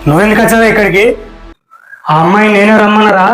నువ్వెందుకు వచ్చావా ఇక్కడికి? ఆ అమ్మాయి నేనే రమ్మన్నారా?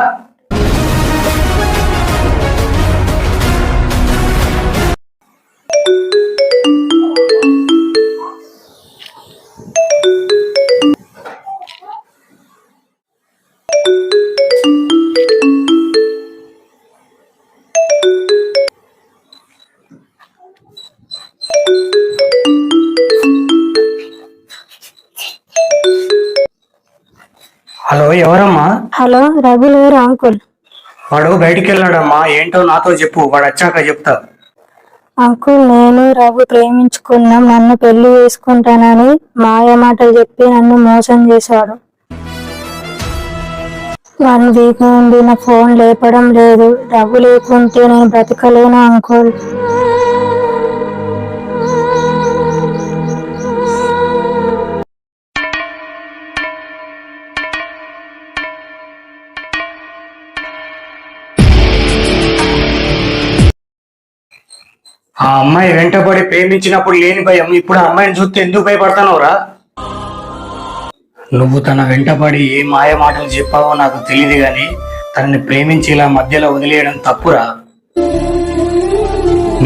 హలో, ఎవరమ్మా? హలో, రఘు లేరు అంకుల్. వాడు బయటికి వెళ్ళాడమ్మా. ఏంటో నాతో చెప్పు, వాడు వచ్చాక చెప్తా. అంకుల్, నేను రఘు ప్రేమించుకున్నాం. నన్ను పెళ్లి చేసుకుంటానని మాయ మాటలు చెప్పి నన్ను మోసం చేశాడు. 1 వీక్ నుండి నా ఫోన్ లేపడం లేదు. రఘు లేకుంటే నేను బ్రతకలేను అంకుల్. ఆ అమ్మాయి వెంటబడి ప్రేమించినప్పుడు లేని భయం ఇప్పుడు ఆ అమ్మాయిని చూస్తే ఎందుకు భయపడతానవురా? నువ్వు తన వెంటబడి ఏ మాయ మాటలు చెప్పావో నాకు తెలియదు గాని తనని ప్రేమించి ఇలా మధ్యలో వదిలేయడం తప్పురా.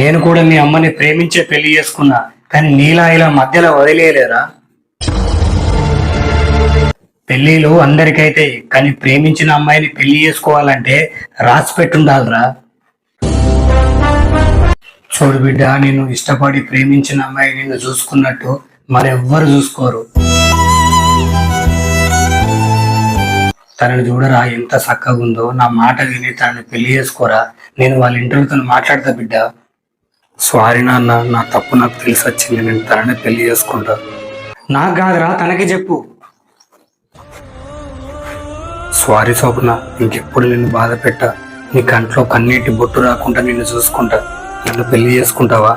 నేను కూడా మీ అమ్మని ప్రేమించే పెళ్లి చేసుకున్నా, కానీ నీలా ఇలా మధ్యలో వదిలేయలేరా? పెళ్లిలు అందరికైతే, కానీ ప్రేమించిన అమ్మాయిని పెళ్లి చేసుకోవాలంటే రాసి పెట్టుండాలిరా. చూడు బిడ్డ, నేను ఇష్టపడి ప్రేమించిన అమ్మాయి నిన్ను చూసుకున్నట్టు మరెవ్వరు చూసుకోరు. తనని చూడరా ఎంత చక్కగా ఉందో. నా మాట విని తనని పెళ్లి చేసుకోరా. నేను వాళ్ళ ఇంట్లో మాట్లాడతా బిడ్డ. సారీ నాన్న, నా తప్పు నాకు తెలిసి వచ్చింది. నేను తనని పెళ్లి చేసుకుంటా. నాకు కాదురా, తనకి చెప్పు. సారీ స్వప్న, ఇంకెప్పుడు నిన్ను బాధ పెట్టా. నీ కంట్లో కన్నీటి బొట్టు రాకుండా నిన్ను చూసుకుంటా. నన్ను పెళ్లి చేసుకుంటావా?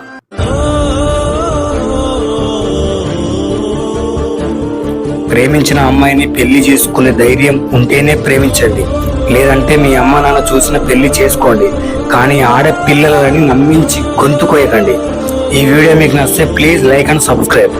ప్రేమించిన అమ్మాయిని పెళ్లి చేసుకునే ధైర్యం ఉంటేనే ప్రేమించండి, లేదంటే మీ అమ్మ నాన్న చూసిన పెళ్లి చేసుకోండి. కానీ ఆడపిల్లలని నమ్మించి గొంతు కోయకండి. ఈ వీడియో మీకు నచ్చితే ప్లీజ్ లైక్ అండ్ సబ్స్క్రైబ్.